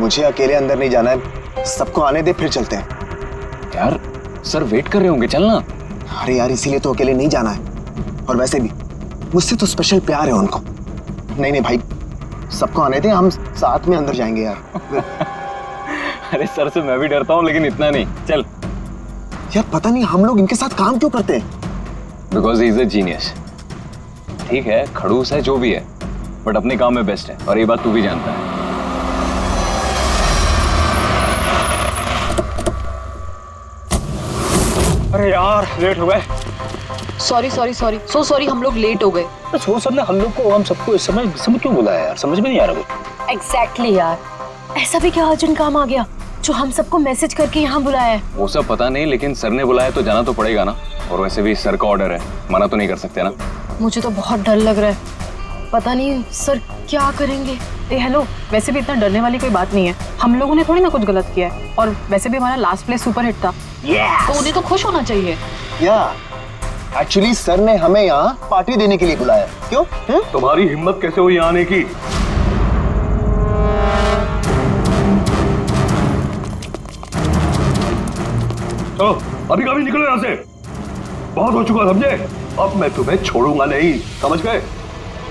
मुझे अकेले अंदर नहीं जाना है, सबको आने दे फिर चलते हैं। यार सर वेट कर रहे होंगे, चलना। अरे यार इसीलिए तो अकेले नहीं जाना है, और वैसे भी मुझसे तो स्पेशल प्यार है उनको। नहीं नहीं भाई, सबको आने दे, हम साथ में अंदर जाएंगे यार। अरे सर से मैं भी डरता हूँ, लेकिन इतना नहीं। चल। यार पता नहीं हम लोग इनके साथ काम क्यों करते हैं। Because he is a genius. ठीक है, खड़ूस है जो भी है, बट अपने काम में बेस्ट है, और ये बात तू भी जानता है। अरे यार लेट हो गए। Sorry sorry sorry, so sorry, हम लोग लेट हो गए। वो सर ने हम सबको इस समय क्यों बुलाया यार, समझ में नहीं आ रहा वो। एग्जैक्टली यार, ऐसा भी क्या अर्जेंट काम आ गया जो हम सबको मैसेज करके यहाँ बुलाया है? वो सब पता नहीं, लेकिन सर ने बुलाया तो जाना तो पड़ेगा ना। और वैसे भी सर का ऑर्डर है, मना तो नहीं कर सकते ना। मुझे तो बहुत डर लग रहा है, पता नहीं सर क्या करेंगे। हेलो, वैसे भी इतना डरने वाली कोई बात नहीं है, हम लोगों ने थोड़ी ना कुछ गलत किया है, और वैसे भी हमारा लास्ट प्लेस सुपर हिट था। तो उन्हें तो खुश होना चाहिए। एक्चुअली सर ने हमें यहाँ पार्टी देने के लिए बुलाया। क्यों? तुम्हारी हिम्मत कैसे हुई यहाँ आने की? चलो अभी कभी निकलो यहाँ से, बहुत हो चुका समझे। अब मैं तुम्हें छोड़ूंगा नहीं, समझ गए?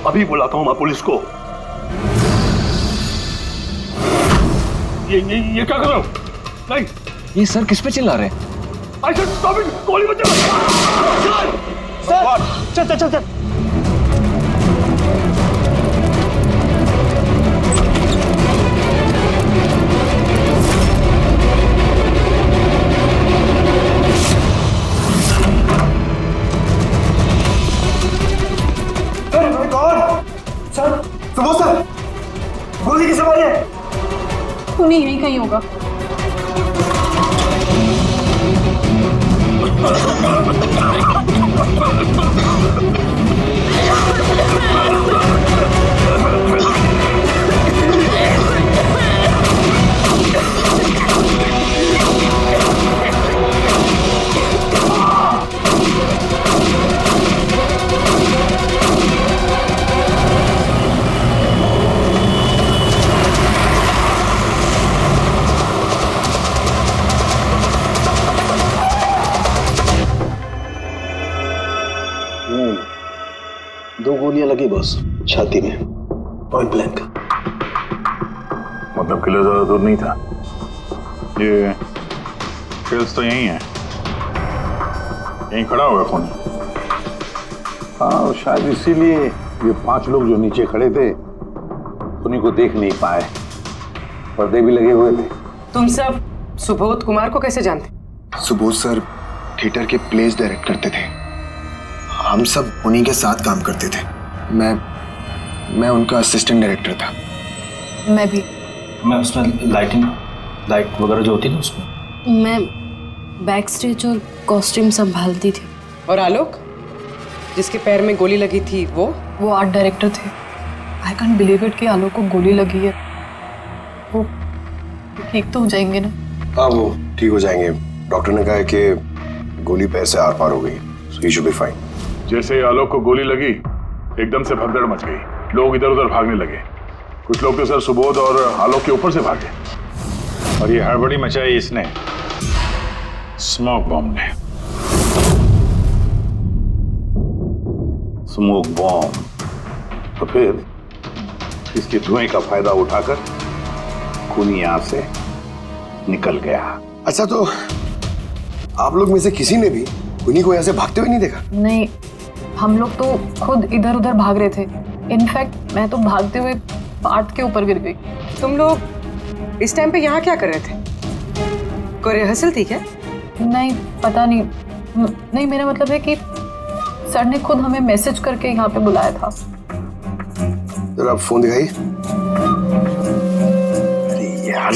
अभी बुलाता हूँ मैं पुलिस को। ये क्या कर रहे हो? नहीं, ये सर किस पे चिल्ला रहे हैं? I said stop it! गोली मत चला! चल चल चल चल। सुबोध सर, गोली किस मारी है? उन्हें यही कहीं होगा। दो गोलियां लगी बॉस, छाती में, पॉइंट ब्लैंक। मतलब किले ज्यादा दूर नहीं था। ये ट्रेल्स तो यही है, यहीं खड़ा हुआ कौन? हाँ शायद इसीलिए ये 5 लोग जो नीचे खड़े थे उन्हीं को देख नहीं पाए, पर्दे भी लगे हुए थे। तुम सब सुबोध कुमार को कैसे जानते? सुबोध सर थिएटर के प्लेस डायरेक्ट करते थे, हम सब उन्हीं के साथ काम करते थे। मैं उनका असिस्टेंट डायरेक्टर था। मैं भी। मैं उसमें लाइट वगैरह जो होती है ना उसमें। मैं बैक स्टेज और कॉस्ट्यूम संभालती थी। और आलोक, जिसके पैर में गोली लगी थी, वो आर्ट डायरेक्टर थे। आई कांट बिलीव इट कि आलोक को गोली लगी है। वो ठीक तो हो जाएंगे ना? हाँ वो ठीक हो जाएंगे, डॉक्टर ने कहा है कि गोली पैर से आर पार हो गई, सो ही शुड बी फाइन। जैसे आलोक को गोली लगी, एकदम से भगदड़ मच गई, लोग इधर उधर भागने लगे। कुछ लोग तो सर सुबोध और आलोक के ऊपर से भागे, और ये हड़बड़ी मचाई इसने, स्मोक बॉम्ब ने। स्मोक बॉम्ब, तो फिर इसके धुएं का फायदा उठाकर खूनी यहां से निकल गया। अच्छा तो आप लोग में से किसी ने भी खूनी को यहाँ से भागते हुए नहीं देखा? नहीं, हम लोग तो खुद इधर उधर भाग रहे थे। इनफैक्ट मैं तो भागते हुए पार्ट के ऊपर गिर गई। तुम लोग इस टाइम पे यहाँ क्या कर रहे थे? कोई रिहर्सल थी क्या? नहीं, पता नहीं। नहीं, मेरा मतलब है कि सर ने खुद हमें मैसेज करके यहाँ पे बुलाया था। जरा फोन दिखाइए। अरे यार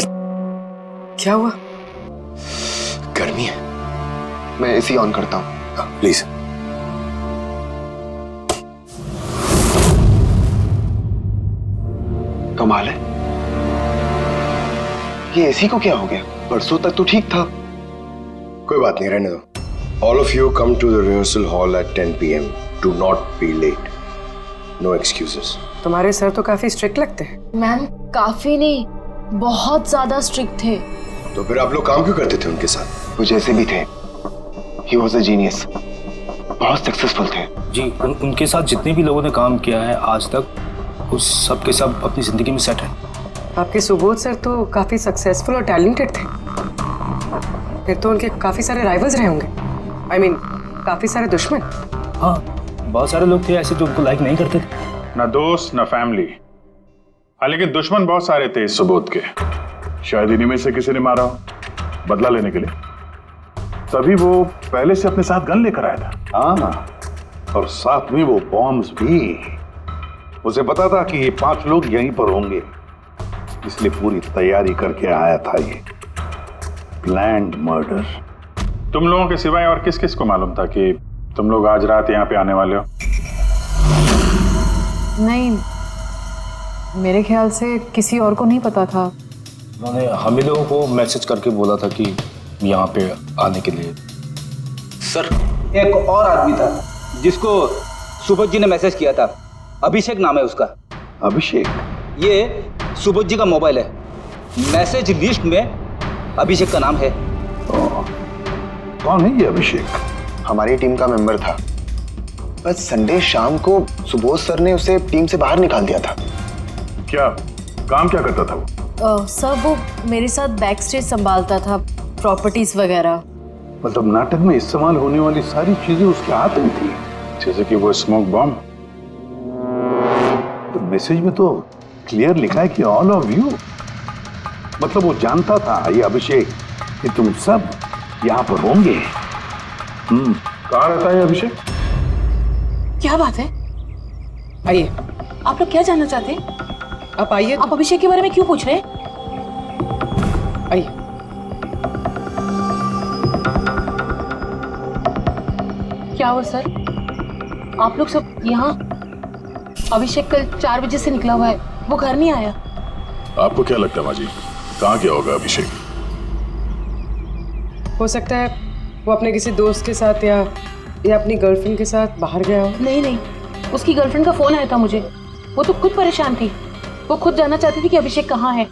क्या हुआ? गर्मी है, मैं एसी ऑन करता हूँ। प्लीज। कमाल है, ये एसी को क्या हो गया? परसों तक तो ठीक था। कोई बात नहीं, रहने दो। All of you come to the rehearsal hall at 10 PM. Do not be late, no excuses. तुम्हारे सर तो काफी स्ट्रिक्ट लगते हैं। मैम, काफी नहीं, बहुत ज्यादा स्ट्रिक्ट थे। तो फिर आप लोग काम क्यों करते थे उनके साथ? वो जैसे भी थे, ही वॉज अ जीनियस, बहुत सक्सेसफुल थे। जी उनके साथ जितने भी लोगों ने काम किया है आज तक, उस सब के सब अपनी जिंदगी में सेट है। आपके सुबोध सर तो काफी सक्सेसफुल और टैलेंटेड थे, फिर तो उनके काफी सारे राइवल्स रहे होंगे। I mean, काफी सारे दुश्मन। हाँ, बहुत सारे लोग थे ऐसे जो उनको लाइक नहीं करते थे। ना दोस्त ना फैमिली, हाँ लेकिन दुश्मन बहुत सारे थे इस सुबोध के। शायद इन्हीं में से किसी ने मारा हो, बदला लेने के लिए। तभी वो पहले से अपने साथ गन लेकर आया था। हाँ, और साथ में वो बॉम्ब्स भी। उसे पता था कि ये 5 लोग यहीं पर होंगे, इसलिए पूरी तैयारी करके आया था ये प्लान्ड मर्डर। तुम लोगों के सिवाय और किस किस को मालूम था कि तुम लोग आज रात यहाँ पे आने वाले हो? नहीं, मेरे ख्याल से किसी और को नहीं पता था। उन्होंने हम ही लोगों को मैसेज करके बोला था कि यहाँ पे आने के लिए। सर, एक और आदमी था जिसको सुबोध जी ने मैसेज किया था, अभिषेक नाम है उसका। अभिषेक? ये सुबोध जी का मोबाइल है, मैसेज लिस्ट में अभिषेक का नाम है। कौन है ये अभिषेक? हमारी टीम का मेंबर था, बस संडे शाम को सुबोध सर ने उसे टीम से बाहर निकाल दिया था। क्या काम क्या करता था वो? सर वो मेरे साथ बैक स्टेज संभालता था, प्रॉपर्टीज वगैरह। मतलब नाटक में इस्तेमाल होने वाली सारी चीजें उसके हाथ में थी, जैसे कि वो स्मोक बॉम्ब। तो मैसेज में तो क्लियर लिखा है कि ऑल ऑफ यू, मतलब वो जानता था ये अभिषेक कि तुम सब यहाँ पर होंगे। कहाँ रहता है अभिषेक? क्या बात है? आइए, आप लोग क्या जानना चाहते हैं? आप आइए। आप अभिषेक के बारे में क्यों पूछ रहे हैं? आइए। क्या हुआ सर? आप लोग सब यहाँ? अभिषेक कल 4 बजे से निकला हुआ है, वो घर नहीं आया। आपको क्या लगता है माँ जी, कहाँ गया होगा अभिषेक? हो सकता है वो अपने किसी दोस्त के साथ या अपनी गर्लफ्रेंड के साथ बाहर गया हो। नहीं, उसकी गर्लफ्रेंड का फोन आया था मुझे, वो तो खुद परेशान थी, वो खुद जानना चाहती थी कि अभिषेक कहाँ है।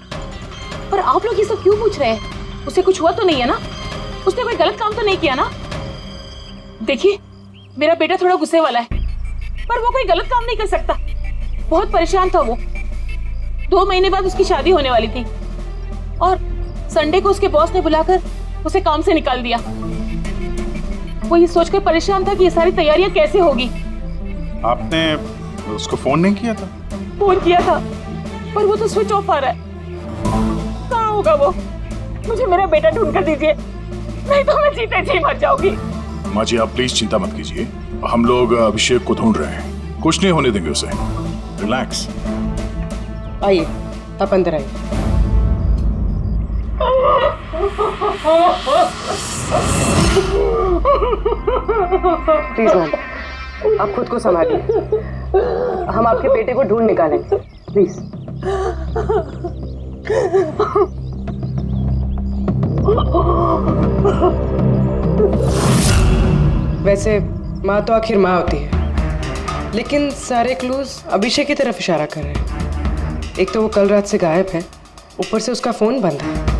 पर आप लोग ये सब क्यों पूछ रहे हैं? उसे कुछ हुआ तो नहीं है ना? उसने कोई गलत काम तो नहीं किया ना? देखिए, मेरा बेटा थोड़ा गुस्से वाला है, पर वो कोई गलत काम नहीं कर सकता। बहुत परेशान था वो। 2 महीने बाद उसकी शादी होने वाली थी और संडे को उसके बॉस ने बुलाकर उसे काम से निकाल दिया। वो ये सोचकर परेशान था कि ये सारी तैयारियां कैसे होगी। आपने उसको फोन नहीं किया था? फोन किया था, पर वो तो स्विच ऑफ आ रहा है। कहाँ होगा वो? मुझे मेरा बेटा ढूंढ कर दीजिए, नहीं तो मैं जीते जी मर जाऊंगी। माँ जी, आप प्लीज चिंता मत कीजिए, हम लोग अभिषेक को ढूंढ रहे हैं, कुछ नहीं होने देंगे उसे। रिलैक्स। आइए, आप अंदर आइए। प्लीज मैम, आप खुद को संभालिए, हम आपके बेटे को ढूंढ निकालेंगे। प्लीज। वैसे माँ तो आखिर माँ होती है, लेकिन सारे क्लूज अभिषेक की तरफ इशारा कर रहे हैं। एक तो वो कल रात से गायब है, ऊपर से उसका फोन बंद है।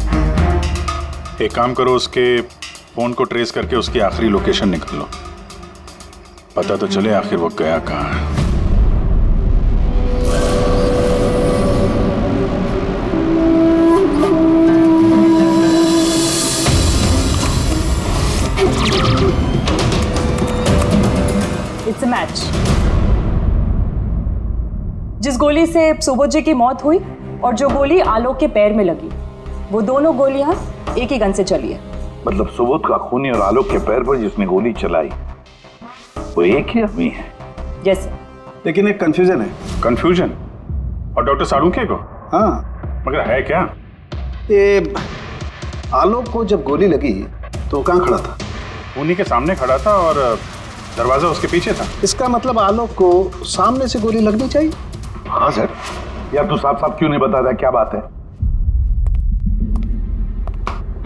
एक काम करो, उसके फोन को ट्रेस करके उसकी आखिरी लोकेशन निकाल लो, पता तो चले आखिर वो गया कहाँ है। It's a match. जिस गोली से सुबोध जी की मौत हुई और जो गोली आलोक के पैर में लगी, वो दोनों गोलियां एक ही गन से चली है। मतलब सुबोध का खूनी और आलोक के पैर पर जिसने गोली चलाई वो एक ही आदमी है? यस। लेकिन एक कंफ्यूजन है। कंफ्यूजन? और डॉक्टर साळुंखे को? हाँ, मगर है क्या? ये आलोक को जब गोली लगी तो कहाँ खड़ा था? खूनी के सामने खड़ा था और दरवाजा उसके पीछे था। इसका मतलब आलोक को सामने से गोली लगनी चाहिए। हाँ सर। यार तू साफ साफ क्यों नहीं बताता, क्या बात है?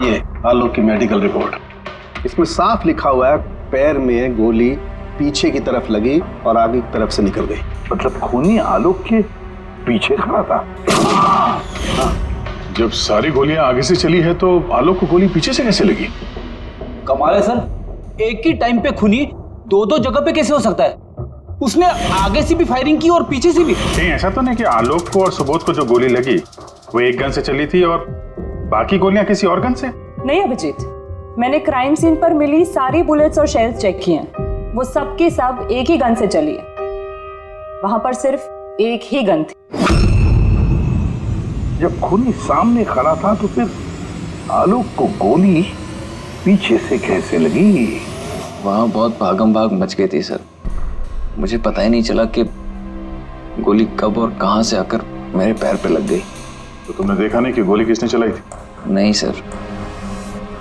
ये आलोक की मेडिकल रिपोर्ट, इसमें साफ लिखा हुआ है पैर में गोली पीछे की तरफ लगी और आगे की तरफ से निकल गई। मतलब खूनी आलोक के पीछे खड़ा था? हाँ, जब सारी गोलियां आगे से चली है तो आलोक को गोली पीछे से कैसे लगी? कमाल है सर, एक ही टाइम पे खूनी दो दो जगह पे कैसे हो सकता है? उसने आगे से भी फायरिंग की और पीछे से भी। नहीं, ऐसा तो नहीं कि आलोक को और सुबोध को जो गोली लगी वो एक गन से चली थी और बाकी गोलियां किसी और गन से? नहीं अभिजीत, मैंने क्राइम सीन पर मिली सारी बुलेट्स और शेल्स चेक किए हैं। वो सब की सब एक ही गन से चली है। वहां पर सिर्फ एक ही गन थी। जब खूनी सामने खड़ा था तो फिर आलोक को गोली पीछे से कैसे लगी? वहां बहुत भागम भाग मच गई थी सर। मुझे पता ही नहीं चला कि गोली कब और कहां से आकर मेरे पैर पे लग गई। तो तुमने देखा नहीं कि गोली किसने चलाई थी? नहीं सर,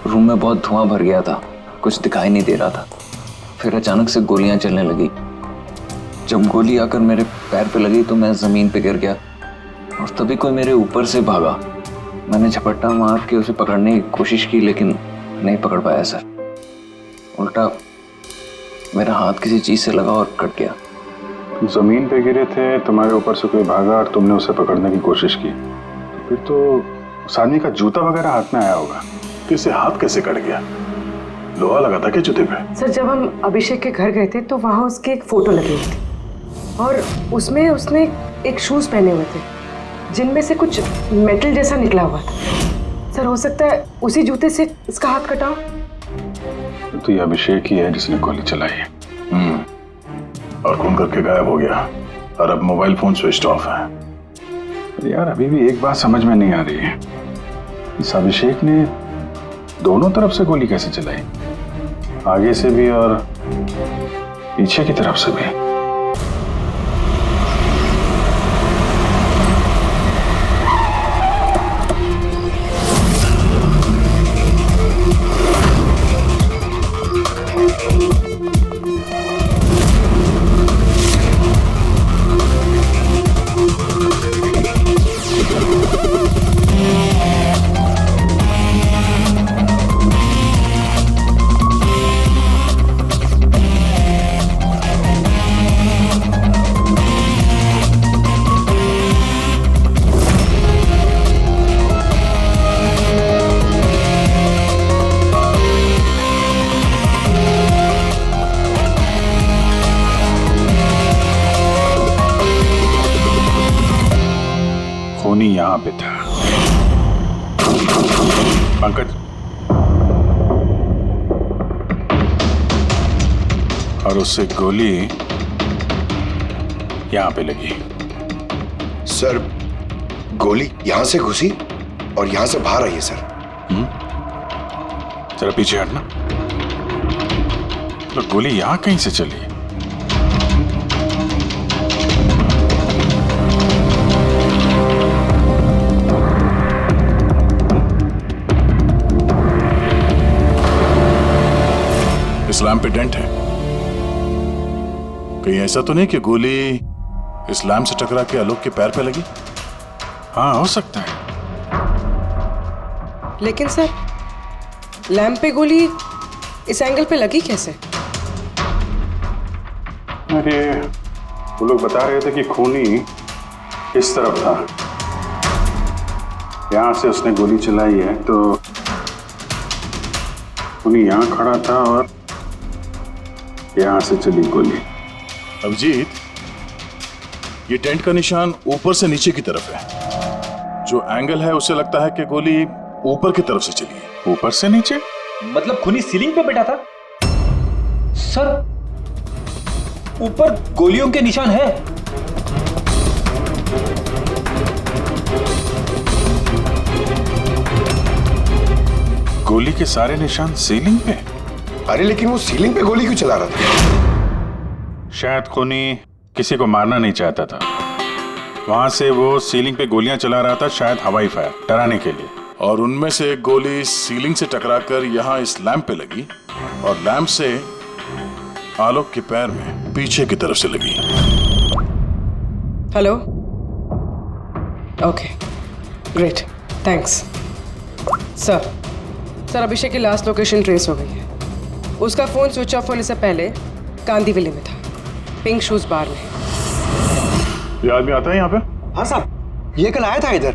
रूम में बहुत धुआं भर गया था, कुछ दिखाई नहीं दे रहा था। फिर अचानक से गोलियां चलने लगी। जब गोली आकर मेरे पैर पे लगी तो मैं जमीन पे गिर गया और तभी कोई मेरे ऊपर से भागा। मैंने झपट्टा मार के उसे पकड़ने की कोशिश की लेकिन नहीं पकड़ पाया सर। उल्टा मेरा हाथ किसी चीज से लगा और कट गया। तुम जमीन पे गिरे थे, तुम्हारे ऊपर से कोई भागा और तुमने उसे पकड़ने की कोशिश की, तो फिर तो उस आदमी का जूता वगैरह हाथ में आया होगा। तो इसे हाथ कैसे कट गया? लोहा लगा था क्या जूते पे? सर, जब हम अभिषेक के घर गए थे तो वहाँ उसकी एक फोटो लगी हुई थी और उसमें उसने एक शूज पहने हुए थे जिनमें से कुछ मेटल जैसा निकला हुआ था। सर, हो सकता है उसी जूते से इसका हाथ कटा। तो ये अभिषेक ही है जिसने गोली चलाई है। और खून करके गायब हो गया और अब मोबाइल फोन स्विच ऑफ है। यार अभी भी एक बात समझ में नहीं आ रही है, इस अभिषेक ने दोनों तरफ से गोली कैसे चलाई? आगे से भी और पीछे की तरफ से भी। खूनी यहां पे था। पंकज, और उससे गोली यहां पे लगी। सर, गोली यहां से घुसी और यहां से बाहर आई है सर। जरा पीछे हटना। तो गोली यहां कहीं से चली? इस लैंप पे डेंट है। कहीं ऐसा तो नहीं कि गोली इस लैंप से टकरा के आलोक के पैर पे लगी? हाँ, हो सकता है। लेकिन सर, लैंप पे गोली इस एंगल पे लगी कैसे? अरे वो लोग बता रहे थे कि खूनी इस तरफ था, यहां से उसने गोली चलाई है तो खूनी यहां खड़ा था और यहां से चली गोली। अभिजीत, ये टेंट का निशान ऊपर से नीचे की तरफ है। जो एंगल है उसे लगता है कि गोली ऊपर की तरफ से चली है। ऊपर से नीचे मतलब खूनी सीलिंग पे बैठा था? सर, ऊपर गोलियों के निशान है। गोली के सारे निशान सीलिंग पे? अरे लेकिन वो सीलिंग पे गोली क्यों चला रहा था? शायद खूनी किसी को मारना नहीं चाहता था, वहां से वो सीलिंग पे गोलियां चला रहा था, शायद हवाई फायर डराने के लिए। और उनमें से एक गोली सीलिंग से टकराकर यहाँ इस लैंप पे लगी और लैंप से आलोक के पैर में पीछे की तरफ से लगी। Hello, okay, great, thanks. Sir, Abhishek की लास्ट लोकेशन ट्रेस हो गई है। उसका फोन स्विच ऑफ होने से पहले कांदीवली में था, पिंक शूज बार में। ये आदमी आता है यहाँ पे? हाँ साहब, ये कल आया था इधर।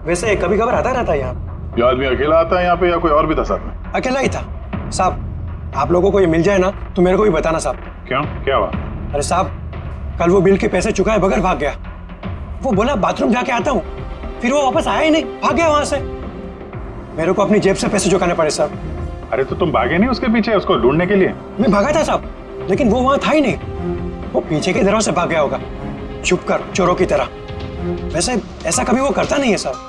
वैसे कभी कभार आता रहता है यहाँ। ये आदमी अकेला आता है यहाँ पे या कोई और भी था साथ में? अकेला ही था साहब। आप लोगों को ये मिल जाए ना तो मेरे को भी बताना साहब। क्यों, क्या हुआ? अरे साहब, कल वो बिल के पैसे चुकाए बगैर भाग गया। वो बोला बाथरूम जाके आता हूँ, फिर वो वापस आया ही नहीं, भाग गया वहां से। मेरे को अपनी जेब से पैसे चुकाने पड़े साहब। अरे तो तुम भागे नहीं उसके पीछे उसको ढूंढने के लिए? मैं भागा था साहब, लेकिन वो वहां था ही नहीं। वो पीछे के दरवाजे से भाग गया होगा, छुप कर, चोरों की तरह। वैसे ऐसा कभी वो करता नहीं है साहब।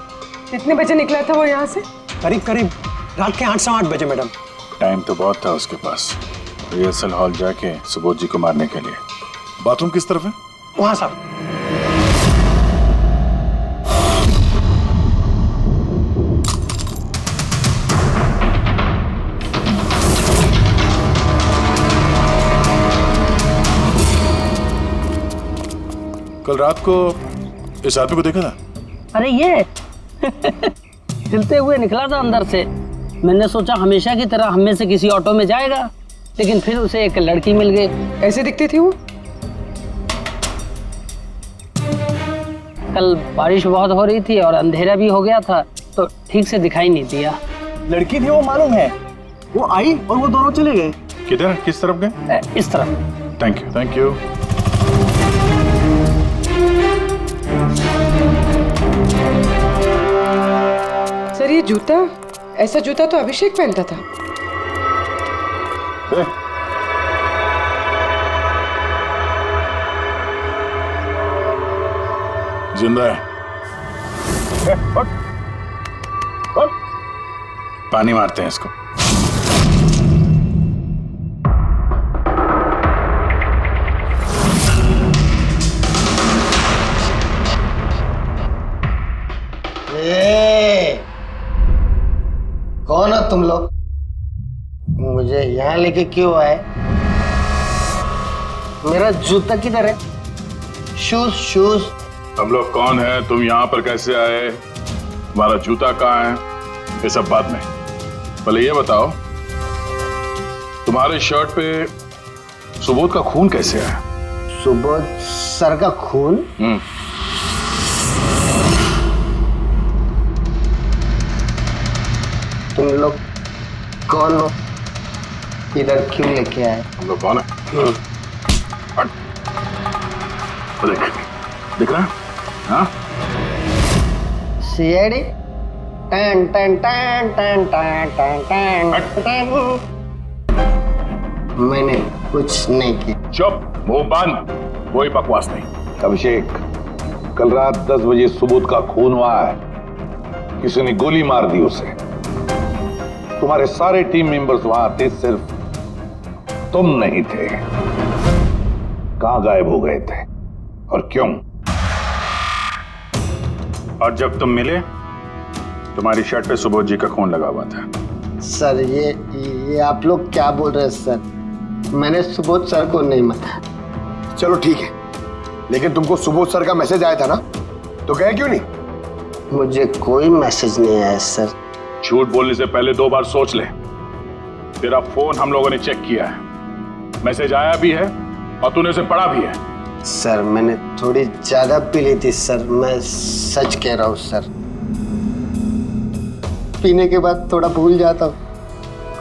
कितने बजे निकला था वो यहाँ से? करीब करीब रात के 8 सवा 8 बजे मैडम। टाइम तो बहुत था उसके पास रिहर्सल हॉल जाके सुबोध जी को मारने के लिए। बाथरूम किस तरफ है? वहां साहब। कल रात को इस आदमी को देखा था? अरे ये हिलते हुए निकला था अंदर से। मैंने सोचा हमेशा की तरह हम में से किसी ऑटो में जाएगा, लेकिन फिर उसे एक लड़की मिल गई। ऐसे दिखती थी वो? कल बारिश बहुत हो रही थी और अंधेरा भी हो गया था, तो ठीक से दिखाई नहीं दिया। लड़की थी वो मालूम है, वो आई और वो दोनों चले गए। किधर, किस तरफ गए? इस तरफ। Thank you, thank you. Sir ये जूता, ऐसा जूता तो अभिषेक पहनता था। जिंदा है। पानी मारते हैं इसको। कौन हो तुम लोग? मुझे यहाँ लेके क्यों आए? मेरा जूता किधर है? Shoes shoes. हम लोग कौन है, तुम यहाँ पर कैसे आए, तुम्हारा जूता कहाँ है, ये सब बात में। पहले ये बताओ, तुम्हारे शर्ट पे सुबोध का खून कैसे आया? सुबोध सर का खून? तुम लोग कौन हो? इधर क्यों लेके आए? हम लोग कौन है? देख, दिख रहा है? हाँ? सीआईडी? टन टन टन टन टन टन टन टन। मैंने कुछ नहीं किया। चुप, मुंह बंद, कोई बकवास नहीं। अभिषेक, कल रात 10 बजे सुबोध का खून हुआ है। किसी ने गोली मार दी उसे। तुम्हारे सारे टीम मेंबर्स वहां थे, सिर्फ तुम नहीं थे। कहां गायब हो गए थे और क्यों? और जब तुम मिले, तुम्हारी शर्ट पे सुबोध जी का खून लगा हुआ था। सर ये आप लोग क्या बोल रहे हैं सर? मैंने सुबोध सर को नहीं मारा। चलो ठीक है, लेकिन तुमको सुबोध सर का मैसेज आया था ना, तो गए क्यों नहीं? मुझे कोई मैसेज नहीं आया सर। झूठ बोलने से पहले 2 बार सोच ले। तेरा फोन हम लोगों ने चेक किया है, मैसेज आया भी है और तूने उसे पढ़ा भी है। सर मैंने थोड़ी ज्यादा पी ली थी सर, मैं सच कह रहा हूँ सर। पीने के बाद थोड़ा भूल जाता हूँ,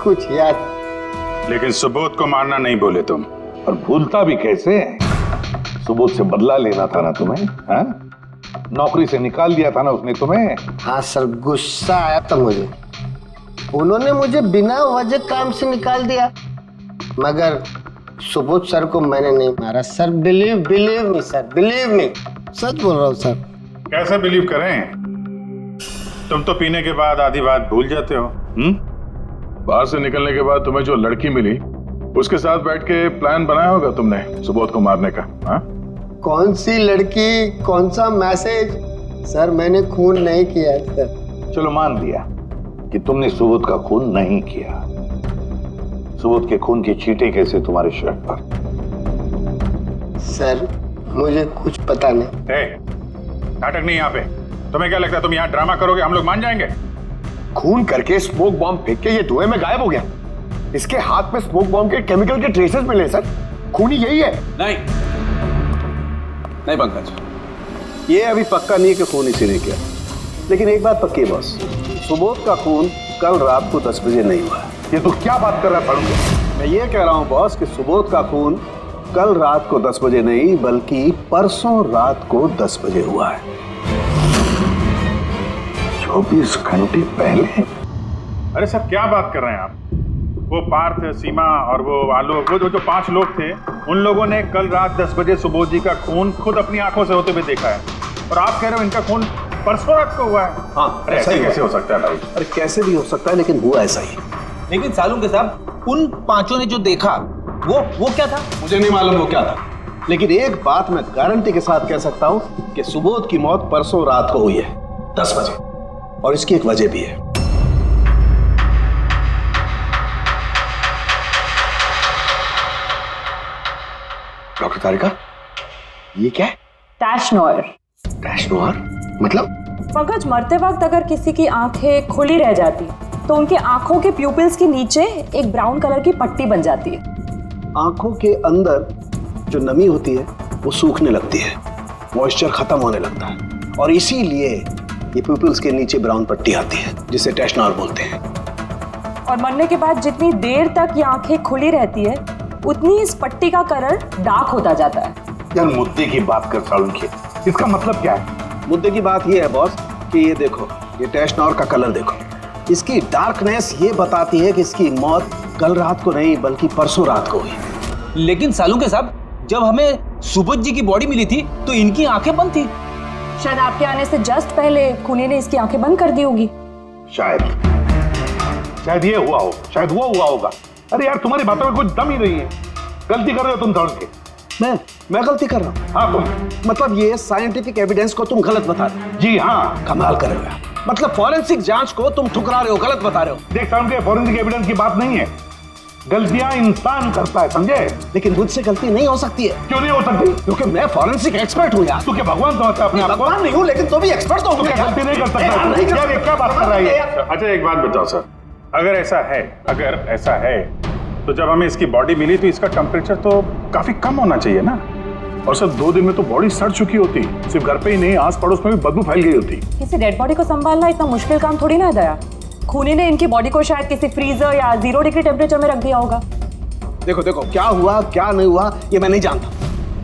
कुछ याद। लेकिन सुबोध को मारना नहीं बोले तुम। और भूलता भी कैसे? सुबोध से बदला लेना था ना तुम्हें, हाँ? नौकरी से निकाल दिया था ना उसने तुम्हें। हाँ सर, गुस्सा आया था मुझे। उन्होंने मुझे बिना वजह काम से निकाल दिया, मगर सुबोध सर को मैंने नहीं मारा sir. Believe me sir, believe me, सच बोल रहा हूँ सर। कैसे बिलीव करें? तुम तो पीने के बाद आधी बात भूल जाते हो। बाहर से निकलने के बाद तुम्हें जो लड़की मिली, उसके साथ बैठ के प्लान बनाया होगा तुमने सुबोध को मारने का। हाँ? कौन सी लड़की, कौन सा मैसेज? सर मैंने खून नहीं किया सर। चलो मान लिया कि तुमने सुबोध का खून नहीं किया। सुबोध के खून की छींटे कैसे तुम्हारे शर्ट पर? सर मुझे कुछ पता नहीं। नाटक नहीं यहाँ पे। तुम्हें क्या लगता है तुम यहाँ ड्रामा करोगे, हम लोग मान जाएंगे? खून करके स्मोक बॉम्ब फेंक के ये धुएं में गायब हो गया। इसके हाथ में स्मोक बॉम्ब के केमिकल के ट्रेसेस मिले सर। खूनी यही है। नहीं पंकज, ये अभी पक्का नहीं है कि खून इसी ने किया। लेकिन एक बात पक्की है बॉस, सुबोध का खून कल रात को 10 बजे नहीं हुआ। ये तो क्या बात कर रहा है सालुंके? मैं ये कह रहा हूँ बॉस कि सुबोध का खून कल रात को 10 बजे नहीं बल्कि परसों रात को 10 बजे हुआ है। 24 घंटे पहले? अरे सर क्या बात कर रहे हैं आप? वो पार्थ, सीमा और वो आलोक, वो जो 5 लोग थे, उन लोगों ने कल रात 10 बजे सुबोध जी का खून खुद अपनी आंखों से होते हुए देखा है, और आप कह रहे हो इनका खून परसों रात को हुआ है? हाँ, अरे ऐसे कैसे हो सकता है भाई? अरे कैसे भी हो सकता है, लेकिन हुआ ऐसा ही। लेकिन सालुंके साहब, उन 5 ने जो देखा वो क्या था? मुझे नहीं मालूम वो क्या था, लेकिन एक बात मैं गारंटी के साथ कह सकता हूँ कि सुबोध की मौत परसों रात को हुई है 10 बजे, और इसकी एक वजह भी है। डॉक्टर तारिका, ये क्या है? टैश नोयर। टैश नोयर मतलब? पंकज, मरते वक्त अगर किसी की आंखें खुली रह जाती तो उनके आंखों के प्यूपिल्स के नीचे एक ब्राउन कलर की पट्टी बन जाती है। आंखों के अंदर जो नमी होती है वो सूखने लगती है, मॉइस्चर खत्म होने लगता है, और इसीलिए ये प्यूपिल्स के नीचे ब्राउन पट्टी आती है जिसे टैश नोयर बोलते हैं। और मरने के बाद जितनी देर तक ये आंखें खुली रहती है उतनी इस पट्टी का कलर डार्क होता जाता है। यार मुद्दे की बात कर सालुंके, इसका मतलब क्या है? मुद्दे की बात ये है बॉस कि ये देखो, ये टैश नोयर का कलर देखो, इसकी डार्कनेस ये बताती है कि इसकी मौत कल रात को नहीं बल्कि परसों रात को हुई। लेकिन सालुंके साहब, जब हमें सुबोध जी की बॉडी मिली थी तो इनकी आंखें बंद थी। शायद आपके आने से जस्ट पहले खूनी ने इसकी आंखें बंद कर दी होगी। शायद ये हुआ हो, शायद वो हुआ होगा। अरे यार, तुम्हारी बातों में कुछ दम ही नहीं है। गलती कर रहे हो तुम सालुंके। मैं गलती कर रहा हूँ? हाँ तुम। मतलब ये साइंटिफिक एविडेंस को तुम गलत बता रहे हो? जी हाँ। कमाल कर रहे हो, मतलब फॉरेंसिक जांच को तुम ठुकरा रहे हो, गलत बता रहे हो। देख सालुंके, फॉरेंसिक एविडेंस की बात नहीं है, गलतियां इंसान करता है, समझे? लेकिन मुझसे गलती नहीं हो सकती है। क्यों नहीं हो सकती? क्योंकि मैं फॉरेंसिक एक्सपर्ट हूँ यार। तू क्या भगवान समझता है अपने आप को? भगवान नहीं हूँ, लेकिन तो भी एक्सपर्ट तो हूँ। क्या गलती नहीं कर सकता? यार ये क्या बात कर रहा है? अच्छा एक बात बताओ सर, अगर ऐसा है तो जब हमें इसकी बॉडी मिली तो इसका टेम्परेचर तो काफी कम होना चाहिए ना? और सर 2 दिन में तो बॉडी सड़ चुकी होती, सिर्फ घर पे ही नहीं, आस पड़ोस में भी बदबू फैल गई होती। किसी डेड बॉडी को संभालना इतना मुश्किल काम थोड़ी ना है दया। खूनी ने इनकी बॉडी को शायद किसी फ्रीजर या 0 डिग्री टेम्परेचर में रख दिया होगा। देखो क्या हुआ क्या नहीं हुआ ये मैं नहीं जानता।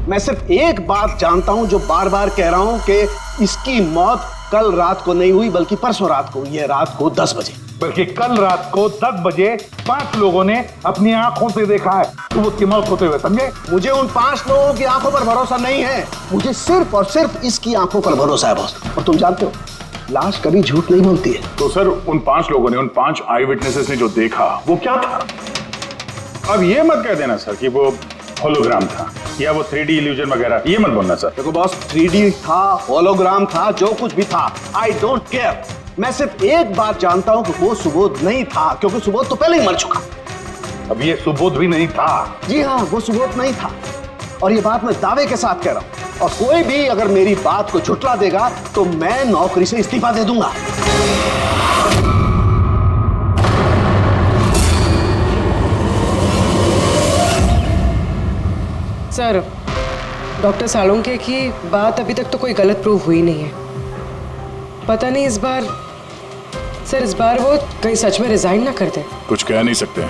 मैं सिर्फ एक बात जानता हूं जो बार बार कह रहा हूं कि इसकी मौत कल रात को नहीं हुई बल्कि परसों रात को हुई है, रात को 10 बजे। बल्कि कल रात को 10 बजे 5 लोगों ने अपनी आंखों से देखा है सुबोध की मौत होते हुए, समझे? मुझे उन 5 लोगों की आंखों पर भरोसा नहीं है, मुझे सिर्फ और सिर्फ इसकी आंखों पर भरोसा है बॉस। और तुम जानते हो लाश कभी झूठ नहीं बोलती है। तो सर उन 5 लोगों ने, उन 5 आई विटनेसेस ने जो देखा वो क्या था? अब ये मत कह देना सर कि वो होलोग्राम था या वो 3D इल्यूजन वगैरह, ये मत बोलना सर। देखो बॉस, 3D था, होलोग्राम था, जो कुछ भी था, आई डोंट केयर। मैं सिर्फ एक बात जानता हूं कि वो सुबोध नहीं था, क्योंकि सुबोध तो पहले ही मर चुका। अब ये सुबोध भी नहीं था? जी हाँ, वो सुबोध नहीं था, और ये बात मैं दावे के साथ कह रहा हूं। और कोई भी अगर मेरी बात को झुठला देगा तो मैं नौकरी से इस्तीफा दे दूंगा। सर, डॉक्टर सालुंके की बात अभी तक तो कोई गलत प्रूव हुई नहीं है। पता नहीं इस बार वो कहीं सच में रिजाइन ना कर दे। कुछ कह नहीं सकते,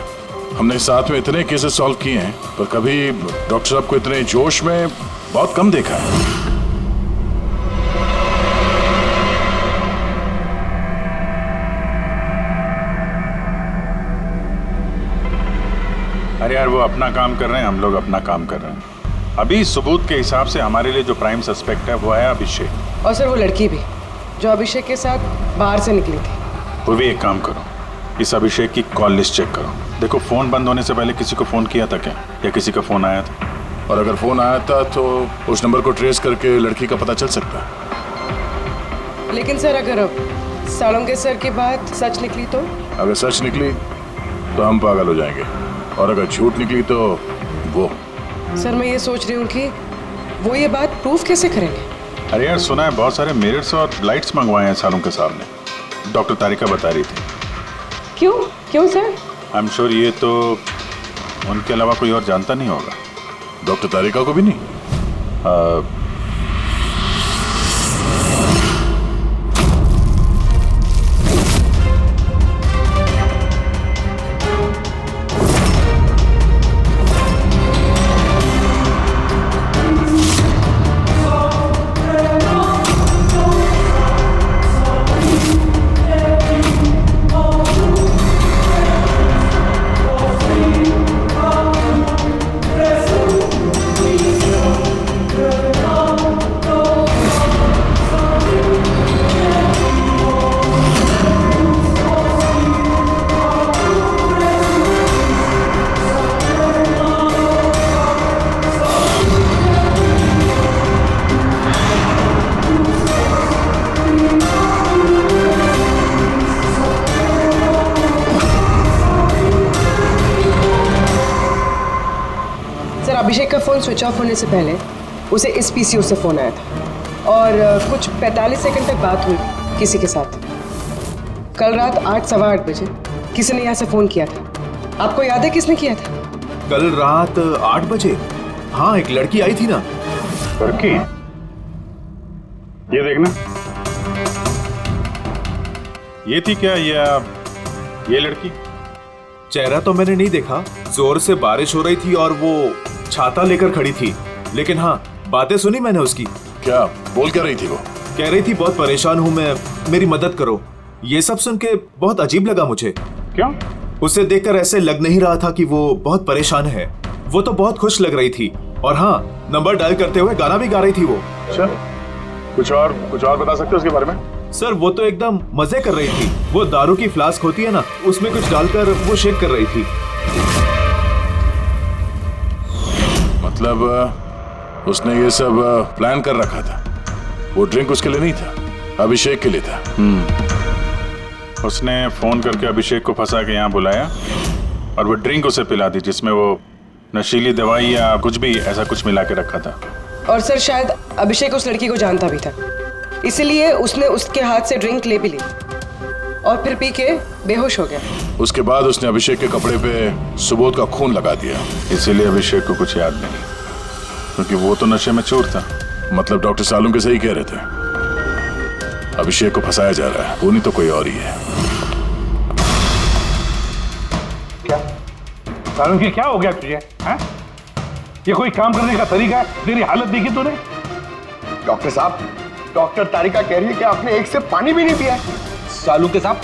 हमने साथ में इतने केसेस सॉल्व किए हैं पर कभी डॉक्टर साहब को इतने जोश में बहुत कम देखा है। अरे यार वो अपना काम कर रहे हैं, हम लोग अपना काम कर रहे हैं। अभी सबूत के हिसाब से हमारे लिए जो प्राइम सस्पेक्ट है वो है अभिषेक। और सर वो लड़की भी जो अभिषेक के साथ बाहर से निकली थी। वो भी एक काम करो, इस अभिषेक की कॉल लिस्ट चेक करो, देखो फोन बंद होने से पहले किसी को फोन किया था क्या, या किसी का फोन आया था? और अगर फोन आया था तो उस नंबर को ट्रेस करके लड़की का पता चल सकता है। लेकिन सर अगर सालुंके सर की बात सच निकली तो? अगर सच निकली तो हम पागल हो जाएंगे, और अगर झूठ निकली तो वो। सर मैं ये सोच रही हूँ कि वो ये बात प्रूफ कैसे करेंगे? अरे यार सुना है बहुत सारे मिरर्स और लाइट्स मंगवाए हैं सालुंके साहब ने, डॉक्टर तारिका बता रही थी। क्यों सर? आई एम श्योर ये तो उनके अलावा कोई और जानता नहीं होगा। डॉक्टर तारिका को भी नहीं? सर अभिषेक का फोन स्विच ऑफ होने से पहले उसे इस पीसीओ से फोन आया था और कुछ 45 सेकंड तक बात हुई किसी के साथ। कल रात 8 सवा 8 बजे किसी ने यहाँ से फोन किया था। आपको याद है किसने किया था? कल रात 8 बजे? हाँ, एक लड़की आई थी ना। लड़की? ये देखना, ये थी क्या या ये लड़की? चेहरा तो मैंने नहीं देखा, जोर से बारिश हो रही थी और वो छाता लेकर खड़ी थी, लेकिन हाँ बातें सुनी मैंने उसकी। क्या बोल क्या रही थी वो? कह रही थी बहुत परेशान हूँ मैं, मेरी मदद करो। ये सब सुन के बहुत अजीब लगा मुझे। क्यों? उसे देखकर ऐसे लग नहीं रहा था कि वो बहुत परेशान है। वो तो बहुत खुश लग रही थी और हाँ, नंबर डायल करते हुए गाना भी गा रही थी वो। अच्छा, कुछ और बता सकते हो उसके बारे में? सर वो तो एकदम मजे कर रही थी। वो दारू की फ्लास्क होती है ना, उसमें कुछ डालकर वो शेक कर रही थी। मतलब उसने ये सब प्लान कर रखा था। वो ड्रिंक उसके लिए नहीं था, अभिषेक के लिए था। उसने फोन करके अभिषेक को फंसा के यहाँ बुलाया और वो ड्रिंक उसे पिला दी जिसमें वो नशीली दवाई या कुछ भी ऐसा कुछ मिला के रखा था। और सर शायद अभिषेक उस लड़की को जानता भी था, इसलिए उसने उसके हाथ से ड्रिंक ले भी ली और फिर पी के बेहोश हो गया। उसके बाद उसने अभिषेक के कपड़े पे सुबोध का खून लगा दिया। इसीलिए अभिषेक को कुछ याद नहीं, क्योंकि वो तो नशे में चूर था। मतलब डॉक्टर सालुम के सही कह रहे थे, अभिषेक को फंसाया जा रहा है, वो नहीं तो कोई और ही है। क्या सालुम की क्या हो गया तुझे? हैं? ये कोई काम करने का तरीका है? तेरी हालत देखी तूने? डॉक्टर साहब, डॉक्टर तारिका कह रही है कि आपने एक से पानी भी नहीं पिया। सालू के साहब,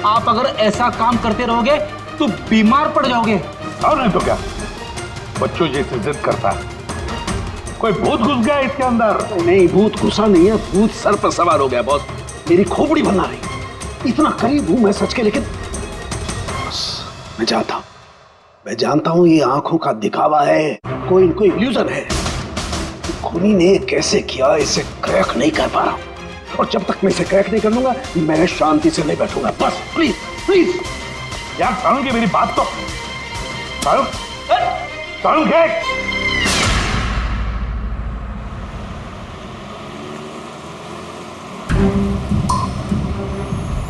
आप अगर ऐसा काम करते रहोगे तो बीमार पड़ जाओगे। और नहीं तो क्या, बच्चों जैसे जिद करता है। कोई भूत घुस गया इसके अंदर। नहीं, भूत घुसा नहीं है, भूत सर पर सवार हो गया बॉस। मेरी खोपड़ी बना रही। इतना करीब हूं मैं सच के, लेकिन मैं जानता हूं ये आंखों का दिखावा है, कोई इनको इल्यूजन है। खूनी ने कैसे किया इसे क्रैक नहीं कर पा रहा, और जब तक मैं इसे क्रैक नहीं कर लूंगा मैं शांति से नहीं बैठूंगा। बस प्लीज प्लीज यार सालुम की मेरी बात तो सालुम क्या?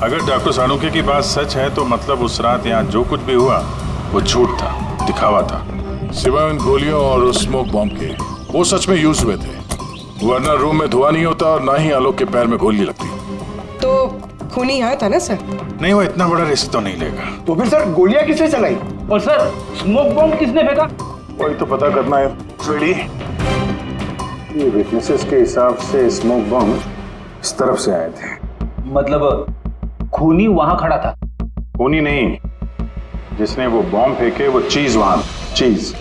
अगर डॉक्टर सानुके की बात सच है तो मतलब उस रात यहाँ जो कुछ भी हुआ वो झूठ था, दिखावा था। सिवाय उन गोलियों और उस स्मोक बॉम्ब के, वो सच में यूज हुए थे, वरना रूम में धुआं नहीं होता और ना ही आलोक के पैर में गोली लगती। तो खूनी यहाँ था ना सर? नहीं, वो इतना बड़ा रिस्क तो नहीं लेगा। तो फिर सर गोलियां किसने चलाई? और सर स्मोक बॉम्ब किसने फेंका? वही तो पता करना है। फ्रेडी, ये विटनेसेस के हिसाब से स्मोक बॉम्ब इस तरफ से आए थे। मतलब खूनी वहां खड़ा था? खूनी नहीं, जिसने वो बॉम्ब फेंके वो चीज वहां, चीज।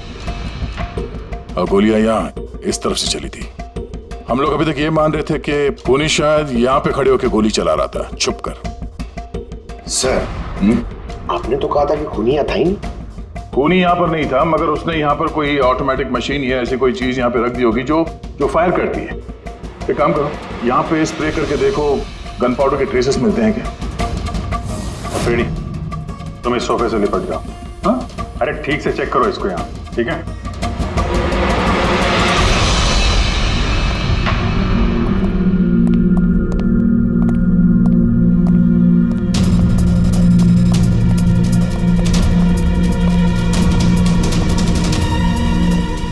और गोलियां यहाँ इस तरफ से चली थी। हम लोग अभी तक ये मान रहे थे कि खूनी शायद यहाँ पे खड़े होकर गोली चला रहा था छुप कर। सर आपने तो कहा था कि खूनी यहाँ था ही नहीं। खूनी यहाँ पर नहीं था, मगर उसने यहाँ पर कोई ऑटोमेटिक मशीन या ऐसी कोई चीज यहाँ पे रख दी होगी जो फायर करती है। एक काम करो, यहाँ पे स्प्रे करके देखो गन पाउडर के ट्रेसेस मिलते हैं क्या। और फ्रेडी, तुम इस सोफे से लिपट जाओ। हाँ, अरे ठीक से चेक करो इसको यहाँ, ठीक है?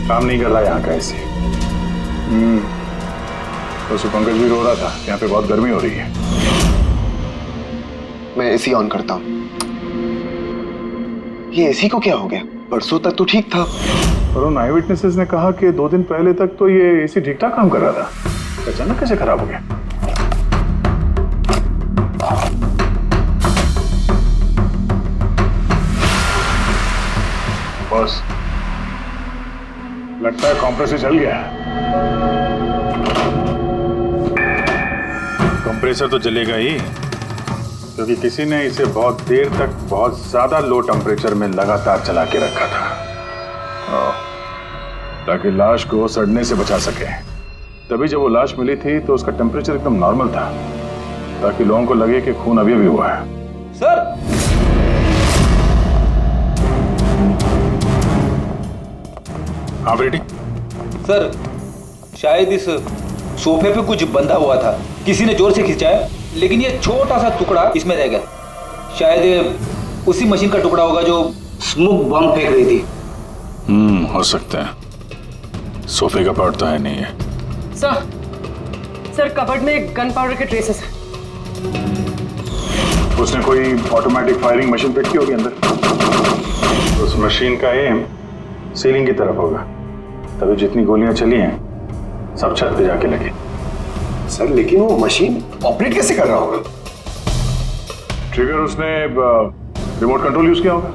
काम नहीं कर रहा यहाँ का ऐसे। तो पंकज भी रो रहा था, यहाँ पे बहुत गर्मी हो रही है। मैं एसी ऑन करता हूँ। ये एसी को क्या हो गया? परसों तक तो ठीक था। और उन आई विटनेसेस ने कहा कि 2 दिन पहले तक तो ये एसी ठीक ठाक काम कर रहा था, अचानक कैसे खराब हो गया? बॉस, लगता है कंप्रेसर जल गया। कंप्रेसर तो जलेगा ही, क्योंकि किसी ने इसे बहुत देर तक बहुत ज्यादा लो टेम्परेचर में लगातार चला के रखा था, ताकि लाश को सड़ने से बचा सके। तभी जब वो लाश मिली थी तो उसका टेम्परेचर एकदम नॉर्मल था, ताकि लोगों को लगे कि खून अभी हुआ है। सर, हाँ बेटी। सर शायद इस सोफे पे कुछ बंधा हुआ था, किसी ने जोर से खींचा है, लेकिन ये छोटा सा टुकड़ा इसमें रह गया। शायद ये उसी मशीन का टुकड़ा होगा जो स्मोक बम फेंक रही थी। हो सकता है। सोफे का पार्ट तो है नहीं है। सर कबर्ड में गन पाउडर के ट्रेसेस हैं। उसने कोई ऑटोमेटिक फायरिंग मशीन फिट की होगी अंदर। उस मशीन का एम सीलिंग की तरफ होगा, तभी जितनी गोलियां चली हैं सब छत पे जाके लगी। सर लेकिन वो मशीन ऑपरेट कैसे कर रहा होगा? ट्रिगर उसने रिमोट कंट्रोल यूज किया होगा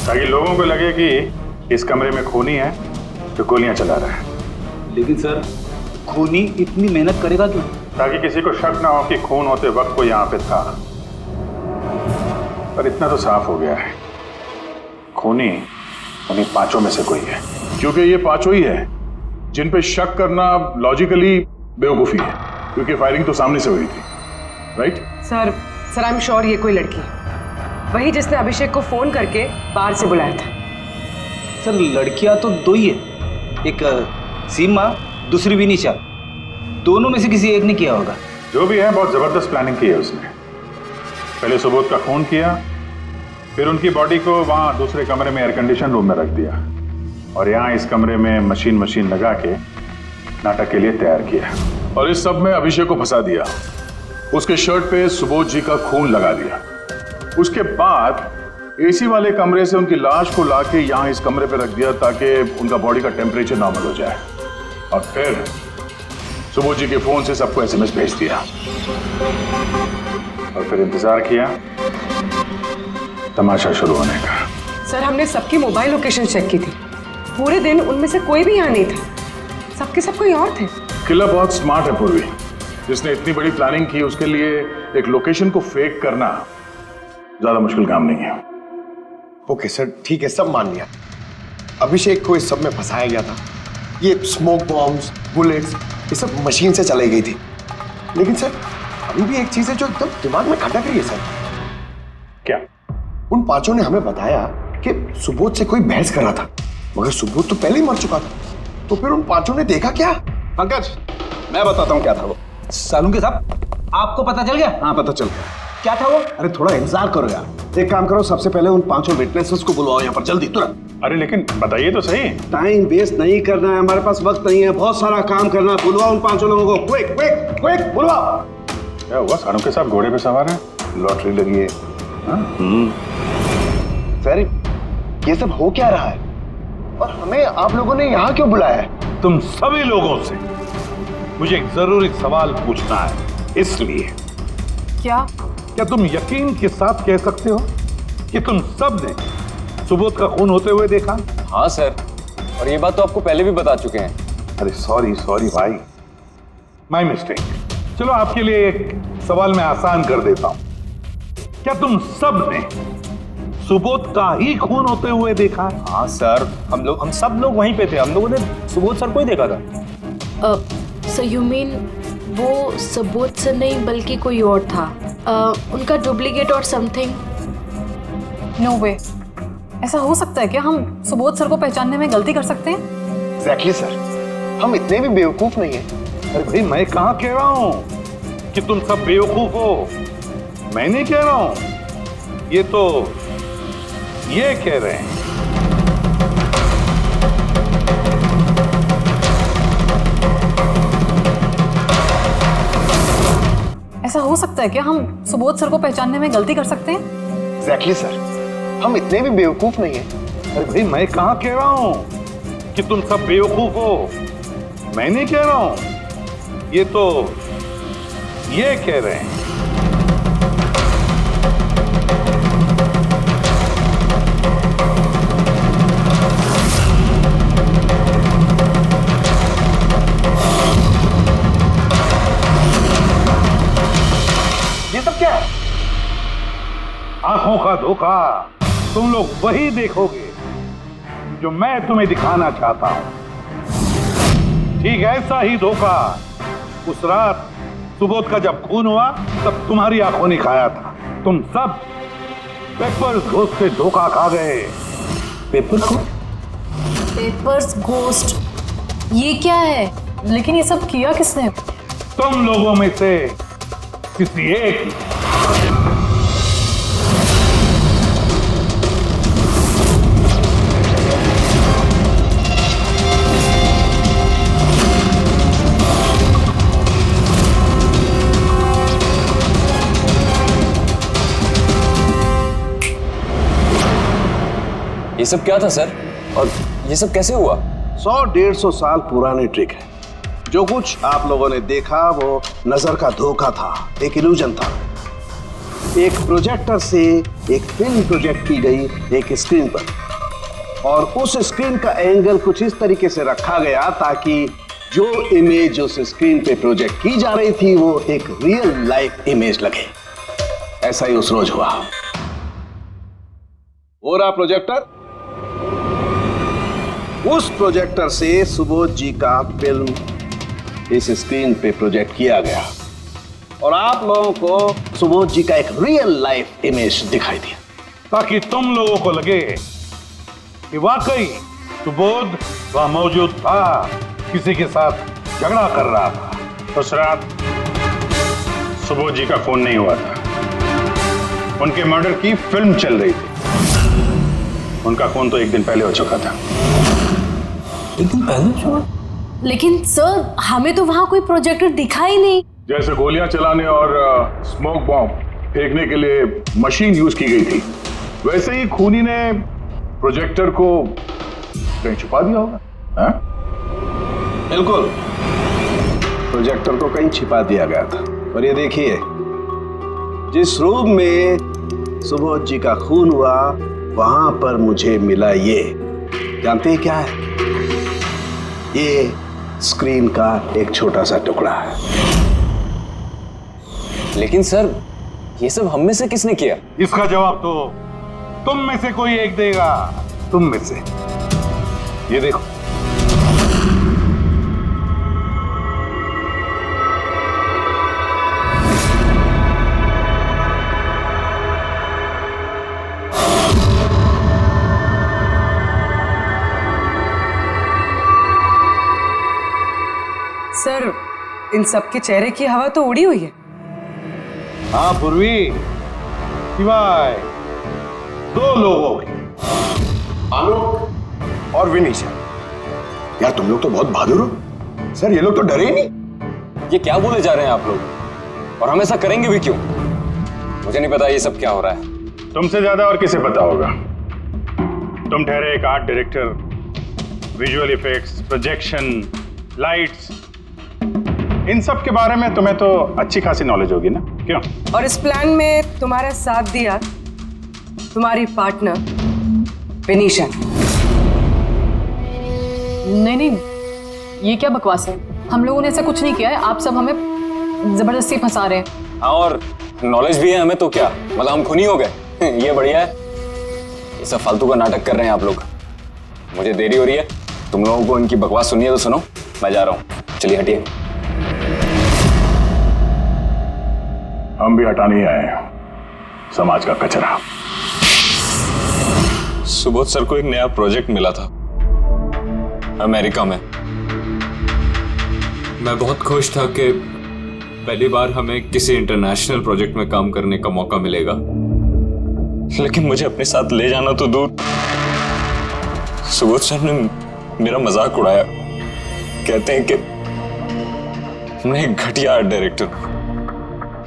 ताकि लोगों को लगे कि इस कमरे में खूनी है तो गोलियां चला रहा है। लेकिन सर खूनी इतनी मेहनत करेगा क्यों? ताकि किसी को शक ना हो कि खून होते वक्त वो यहाँ पे था। पर इतना तो साफ हो गया है, खूनी उन्हीं पांचों में से कोई है। क्योंकि ये पांचों ही है जिन पे शक करना लॉजिकली बेवकूफी है, क्योंकि फायरिंग तो सामने से हुई थी, right? Sir I am sure ये कोई लड़की है, वही जिसने अभिषेक को फोन करके बाहर से बुलाया था। सर लड़कियां तो दो ही है, एक सीमा, दूसरी विनीशा। दोनों में से किसी एक ने किया होगा। जो भी है बहुत जबरदस्त प्लानिंग की है उसने। पहले सुबोध का खून किया, फिर उनकी बॉडी को वहां दूसरे कमरे में एयर कंडीशन रूम में रख दिया, और यहाँ इस कमरे में मशीन लगा के नाटक के लिए तैयार किया। और इस सब में अभिषेक को फंसा दिया, उसके शर्ट पे सुबोध जी का खून लगा दिया। उसके बाद एसी वाले कमरे से उनकी लाश को लाके यहाँ इस कमरे पे रख दिया ताकि उनका बॉडी का टेम्परेचर नॉर्मल हो जाए, और फिर सुबोध जी के फोन से सबको एसएमएस भेज दिया, और फिर इंतजार किया तमाशा शुरू होने का। सर हमने सबकी मोबाइल लोकेशन चेक की थी, पूरे दिन उनमें से कोई भी यहाँ नहीं था, सबके सब कोई और थे। किलर बहुत स्मार्ट है पूर्वी, जिसने इतनी बड़ी प्लानिंग की उसके लिए एक लोकेशन को फेक करना ज्यादा मुश्किल काम नहीं है। ओके सर ठीक है, सब मान लिया। अभिषेक को इस सब में फंसाया गया था। ये स्मोक बॉम्ब्स, बुलेट्स, ये सब मशीन से चलाई गई थी। लेकिन सर अभी भी एक चीज है जो एकदम दिमाग में खटक रही है सर। क्या? उन पांचों ने हमें बताया कि सुबोध से कोई बहस कर रहा था, मगर सुबोध तो पहले ही मर चुका था। तो फिर उन पांचों ने देखा क्या? पंकज मैं बताता हूँ क्या था वो। सालुंके साहब आपको पता चल गया? हाँ पता चल गया। क्या था वो? अरे थोड़ा इंतजार करो यार। एक काम करो, सबसे पहले उन पांचों विटनेसेस को बुलवाओ यहाँ पर जल्दी, तुरंत। अरे लेकिन बताइए तो सही। टाइम वेस्ट नहीं करना है, हमारे पास वक्त नहीं है, बहुत सारा काम करना है। बुलवाओ उन पांचों लोगों को, क्विक क्विक क्विक बुलवाओ। क्या हुआ? सारों के साथ घोड़े पे सवार है, लॉटरी लगी है। सर ये सब हो क्या रहा है, और हमें आप लोगों ने यहाँ क्यों बुलाया है? तुम सभी लोगों से मुझे एक जरूरी सवाल पूछना है, इसलिए। क्या तुम यकीन के साथ कह सकते हो कि तुम सब ने सुबोध का खून होते हुए देखा? हाँ सर, और ये बात तो आपको पहले भी बता चुके हैं। अरे सॉरी भाई, माय मिस्टेक। चलो आपके लिए एक सवाल मैं आसान कर देता हूं। क्या तुम सब ने सुबोध का ही खून होते हुए देखा है? हाँ सर, हम सब लोग वहीं पे थे, हम लोगों ने सुबोध सर को ही देखा था। सर यू मीन वो सुबोध सर नहीं बल्कि कोई और था, उनका डुप्लीकेट और समथिंग? नो वे, ऐसा हो सकता है क्या? हम सुबोध सर को पहचानने में गलती कर सकते हैं? एग्जैक्टली सर, हम इतने भी बेवकूफ नहीं हैं। अरे भाई मैं कहाँ कह रहा हूं कि तुम सब बेवकूफ हो, मैं नहीं कह रहा हूं, ये तो ये कह रहे हैं। ऐसा हो सकता है क्या? हम सुबोध सर को पहचानने में गलती कर सकते हैं? एग्जैक्टली सर, हम इतने भी बेवकूफ नहीं हैं। अरे भाई मैं कहाँ कह रहा हूं कि तुम सब बेवकूफ हो, मैं नहीं कह रहा हूं, ये तो ये कह रहे हैं। ये सब क्या है? आंखों का धोखा। तुम लोग वही देखोगे जो मैं तुम्हें दिखाना चाहता हूं। ठीक ऐसा ही धोखा उस रात सुबोध का जब खून हुआ तब तुम्हारी आंखों ने खाया था। तुम सब पेपर घोष से धोखा खा गए। पेपर को? पेपर्स घोस्ट, ये क्या है? लेकिन ये सब किया किसने? तुम लोगों में से किसी एक ने। ये सब क्या था सर, और ये सब कैसे हुआ? 100-150 साल पुरानी ट्रिक है। जो कुछ आप लोगों ने देखा वो नजर का धोखा था, एक इल्यूजन था। एक प्रोजेक्टर से एक फिल्म प्रोजेक्ट की गई एक स्क्रीन पर, और उस स्क्रीन का एंगल कुछ इस तरीके से रखा गया ताकि जो इमेज उस स्क्रीन पे प्रोजेक्ट की जा रही थी वो एक रियल लाइफ इमेज लगे। ऐसा ही उस रोज हुआ। वो रहा प्रोजेक्टर। उस प्रोजेक्टर से सुबोध जी का फिल्म इस स्क्रीन पे प्रोजेक्ट किया गया और आप लोगों को सुबोध जी का एक रियल लाइफ इमेज दिखाई दिया, ताकि तुम लोगों को लगे कि वाकई सुबोध वहां मौजूद था, किसी के साथ झगड़ा कर रहा था। उस रात सुबोध जी का खून नहीं हुआ था, उनके मर्डर की फिल्म चल रही थी। उनका खून तो एक दिन पहले हो चुका था। एक दिन पहले हुआ? लेकिन सर, हमें तो वहां कोई प्रोजेक्टर दिखा ही नहीं। जैसे गोलियां चलाने और स्मोक बॉम्ब फेंकने के लिए मशीन यूज की गई थी, वैसे ही खूनी ने प्रोजेक्टर को कहीं छुपा दिया होगा। हाँ? बिल्कुल, प्रोजेक्टर को कहीं छिपा दिया गया था। और ये देखिए, जिस रूम में सुबोध जी का खून हुआ वहां पर मुझे मिला ये, जानते हैं क्या है? ये स्क्रीन का एक छोटा सा टुकड़ा है। लेकिन सर, ये सब हम में से किसने किया? इसका जवाब तो तुम में से कोई एक देगा। तुम में से। ये देखो, सर, इन सबके चेहरे की हवा तो उड़ी हुई है। हाँ पूर्वी, सिवाय 2 लोगों की, आलोक और विनीशा। यार तुम लोग तो बहुत बहादुर हो। सर ये लोग तो डरे ही नहीं। ये क्या बोले जा रहे हैं आप लोग, और हम ऐसा करेंगे भी क्यों? मुझे नहीं पता ये सब क्या हो रहा है। तुमसे ज्यादा और किसे पता होगा? तुम ठहरे एक art director, visual effects, projection, lights, इन सब के बारे में तुम्हें तो अच्छी खासी नॉलेज होगी ना, क्यों? और इस प्लान में तुम्हारा साथ दिया तुम्हारी पार्टनर विनीशा। नहीं नहीं, ये क्या बकवास है? हम लोगों ने ऐसा कुछ नहीं किया है। आप सब हमें जबरदस्ती फंसा रहे हैं। हाँ, और नॉलेज भी है हमें, तो क्या मतलब हम खूनी हो गए? ये बढ़िया है। ये सब फालतू का नाटक कर रहे हैं आप लोग। मुझे देरी हो रही है, तुम लोगों को इनकी बकवास सुननी है तो सुनो, मैं जा रहा हूँ। चलिए हटिए। हम भी हटाने ही आए हैं समाज का कचरा। सुबोध सर को एक नया प्रोजेक्ट मिला था अमेरिका में। मैं बहुत खुश था कि पहली बार हमें किसी इंटरनेशनल प्रोजेक्ट में काम करने का मौका मिलेगा, लेकिन मुझे अपने साथ ले जाना तो दूर, सुबोध सर ने मेरा मजाक उड़ाया। कहते हैं कि मैं एक घटिया आर्ट डायरेक्टर हूं,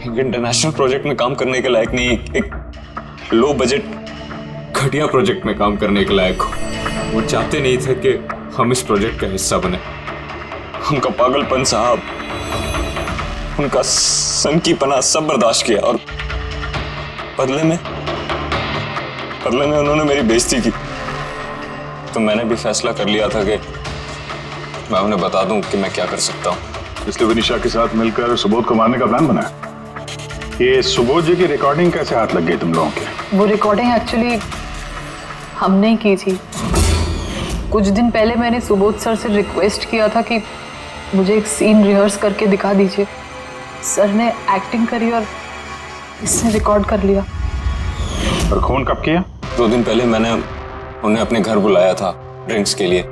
एक इंटरनेशनल प्रोजेक्ट में काम करने के लायक नहीं, एक लो बजट घटिया प्रोजेक्ट में काम करने के लायक हूं। वो चाहते नहीं थे कि हम इस प्रोजेक्ट का हिस्सा बने। उनका पागलपन साहब, उनका सनकीपना सब बर्दाश्त किया, और बदले में उन्होंने मेरी बेइज्जती की। तो मैंने भी फैसला कर लिया था कि मैं उन्हें बता दूं कि मैं क्या कर सकता हूं। इसलिए विनीशा के साथ मिलकर सुबोध को मारने का प्लान बनाया। ये सुबोध जी की रिकॉर्डिंग कैसे हाथ लग गई तुम लोगों के? वो रिकॉर्डिंग एक्चुअली हमने की थी। कुछ दिन पहले मैंने सुबोध सर से रिक्वेस्ट किया था कि मुझे एक सीन रिहर्स करके दिखा दीजिए। सर ने एक्टिंग करी और इसने रिकॉर्ड कर लिया। और खून कब किया? 2 दिन पहले मैंने उन्हें अपने घर बुलाया था ड्रिंक्स के लिए।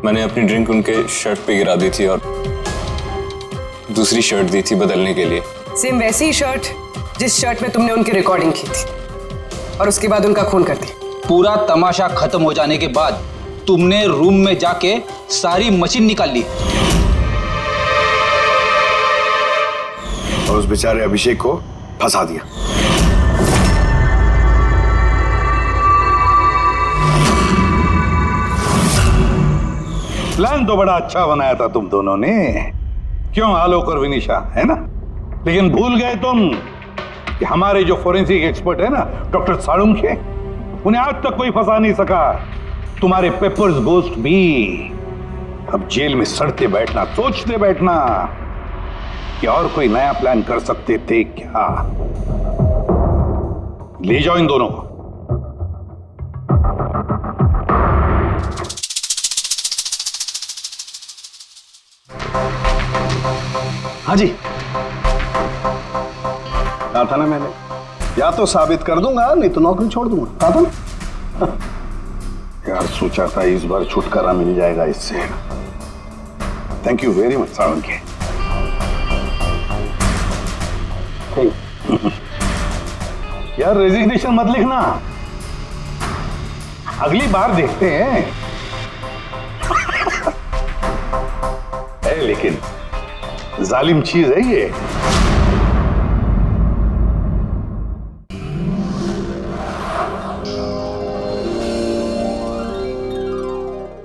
मैंने अपनी ड्रिंक उनके शर्ट पे गिरा दी थी और दूसरी शर्ट दी थी बदलने के लिए। सेम वैसी ही शर्ट जिस शर्ट में तुमने उनकी रिकॉर्डिंग की थी और उसके बाद उनका खून कर दिया। पूरा तमाशा खत्म हो जाने के बाद तुमने रूम में जाके सारी मशीन निकाल ली और उस बेचारे अभिषेक को फंसा दिया। प्लान तो बड़ा अच्छा बनाया था तुम दोनों ने, क्यों आलोक और विनिशा, है ना? लेकिन भूल गए तुम कि हमारे जो फोरेंसिक एक्सपर्ट है ना, डॉक्टर साळुंखे, उन्हें आज तक कोई फंसा नहीं सका। तुम्हारे पेपर्स गोस्ट भी अब जेल में सड़ते बैठना, सोचते बैठना कि और कोई नया प्लान कर सकते थे क्या। ले जाओ इन दोनों को। हाँ जी, कहा था ना मैंने, या तो साबित कर दूंगा नहीं तो नौकरी छोड़ दूंगा, कहा था ना। यार सोचा था इस बार छुटकारा मिल जाएगा इससे। Thank you very much Salunkhe. यार रेजिग्नेशन मत लिखना, अगली बार देखते हैं। लेकिन जालिम चीज है ये।